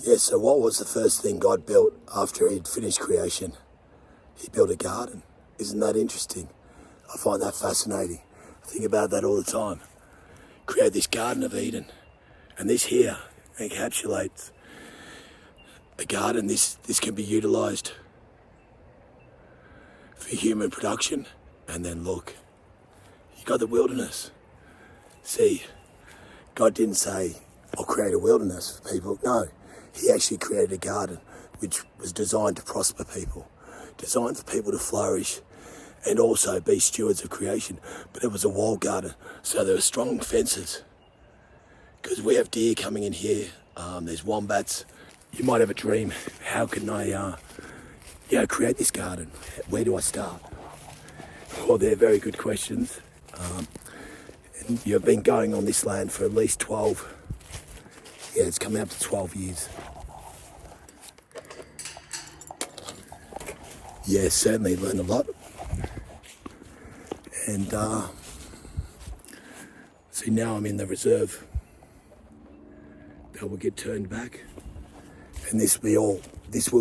Yeah, so what was the first thing God built after he'd finished creation? He built a garden. Isn't that interesting? I find that fascinating. I think about that all the time. Create this Garden of Eden. And this here encapsulates a garden. This can be utilised for human production. And then look, you got the wilderness. See, God didn't say, I'll create a wilderness for people. No, he actually created a garden which was designed to prosper people, designed for people to flourish and also be stewards of creation. But it was a walled garden, so there were strong fences. Because we have deer coming in here, there's wombats. You might have a dream, how can I create this garden? Where do I start? Well, they're very good questions. And you've been going on this land for at least 12, it's coming up to 12 years. Yeah, certainly learned a lot. And see, now I'm in the reserve. That will get turned back. And this will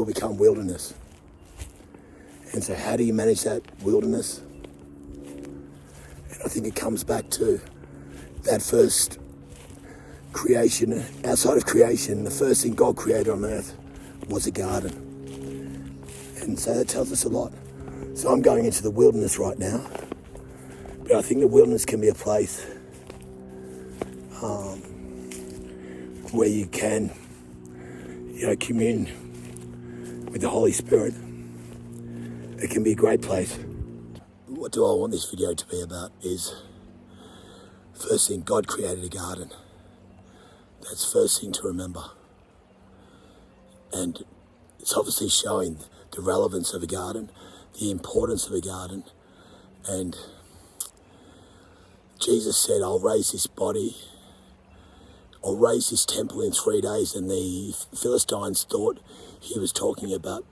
become wilderness. And so how do you manage that wilderness? And I think it comes back to that first creation. Outside of creation, the first thing God created on earth was a garden. And so that tells us a lot. So I'm going into the wilderness right now. But I think the wilderness can be a place where you can, commune with the Holy Spirit. It can be a great place. What do I want this video to be about is, first thing, God created a garden. That's first thing to remember. And it's obviously showing the relevance of a garden, the importance of a garden. And Jesus said, I'll raise this temple in 3 days. And the Philistines thought he was talking about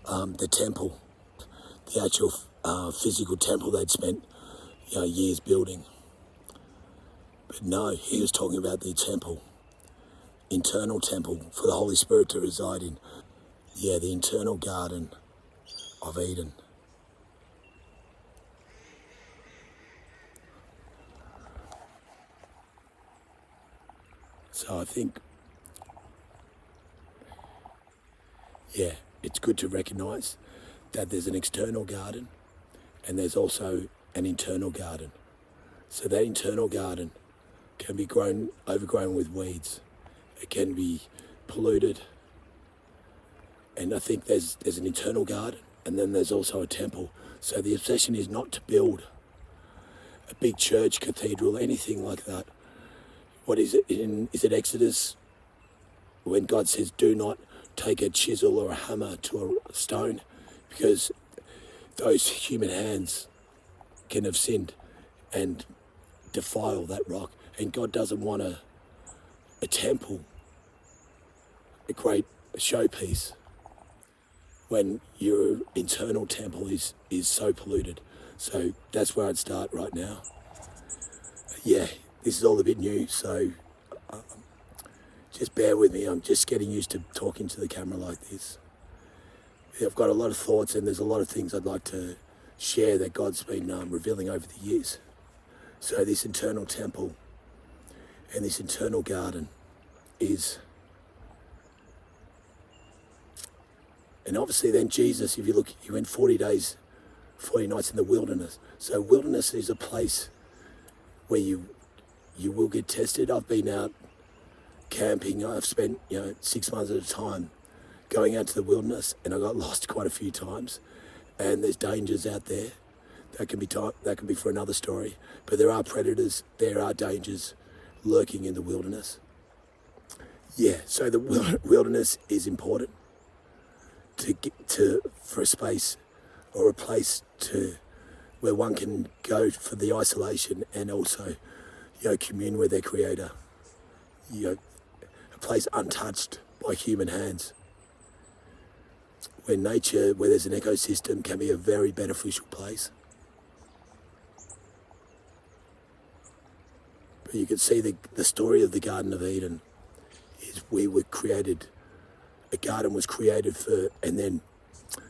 the temple, the actual physical temple they'd spent years building. But no, he was talking about the temple, internal temple for the Holy Spirit to reside in. Yeah, the internal Garden of Eden. So I think, it's good to recognise that there's an external garden and there's also an internal garden. So that internal garden can be overgrown with weeds. It can be polluted. And I think there's an internal garden and then there's also a temple. So the obsession is not to build a big church, cathedral, anything like that. What is it? Is it Exodus when God says, do not take a chisel or a hammer to a stone, because those human hands can have sinned and defile that rock. And God doesn't want a temple, a great showpiece, when your internal temple is so polluted. So that's where I'd start right now. This is all a bit new, so just bear with me. I'm just getting used to talking to the camera like this. I've got a lot of thoughts and there's a lot of things I'd like to share that God's been revealing over the years. So this internal temple and this internal garden is... And obviously then Jesus, if you look, he went 40 days, 40 nights in the wilderness. So wilderness is a place where you will get tested. I've been out camping. I've spent 6 months at a time going out to the wilderness, and I got lost quite a few times. And there's dangers out there. That can be for another story. But there are predators. There are dangers lurking in the wilderness. So the wilderness is important for a space or a place where one can go for the isolation and also commune with their Creator. A place untouched by human hands. Where nature, where there's an ecosystem, can be a very beneficial place. But you can see the story of the Garden of Eden is we were created a garden was created for, and then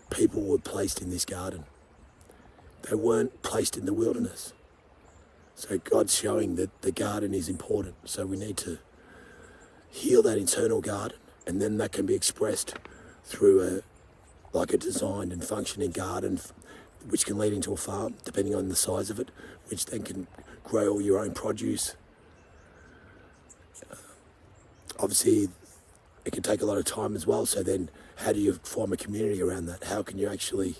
people were placed in this garden. They weren't placed in the wilderness. So God's showing that the garden is important. So we need to heal that internal garden, and then that can be expressed through a designed and functioning garden, which can lead into a farm, depending on the size of it, which then can grow all your own produce. Obviously, it can take a lot of time as well. So then how do you form a community around that? How can you actually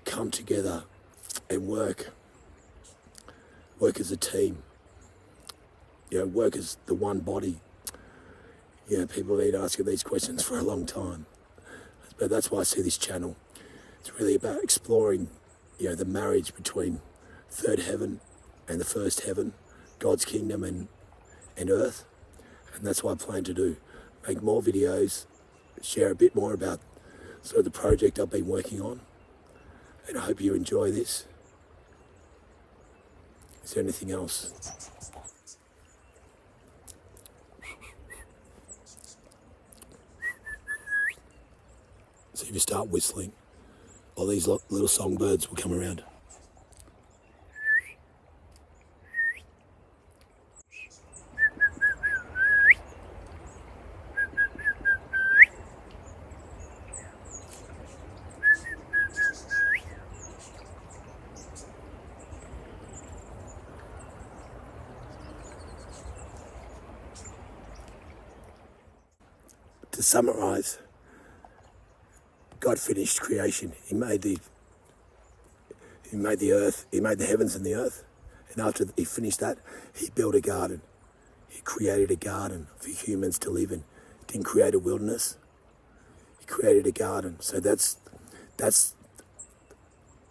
come together and work as a team? Work as the one body. People have been asking these questions for a long time. But that's why I see this channel. It's really about exploring, the marriage between third heaven and the first heaven, God's kingdom and earth. And that's what I plan to do. Make more videos, share a bit more about sort of the project I've been working on. And I hope you enjoy this. Is there anything else? So if you start whistling, all these little songbirds will come around. To summarize, God finished creation. He made the earth, he made the heavens and the earth. And after he finished that, he built a garden. He created a garden for humans to live in. He didn't create a wilderness. He created a garden. So that's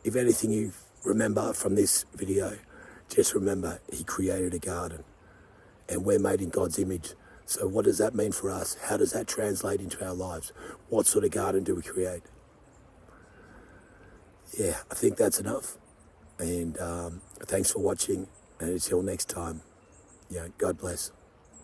if anything you remember from this video, just remember he created a garden. And we're made in God's image. So what does that mean for us? How does that translate into our lives? What sort of garden do we create? Yeah, I think that's enough. And thanks for watching. And until next time, God bless.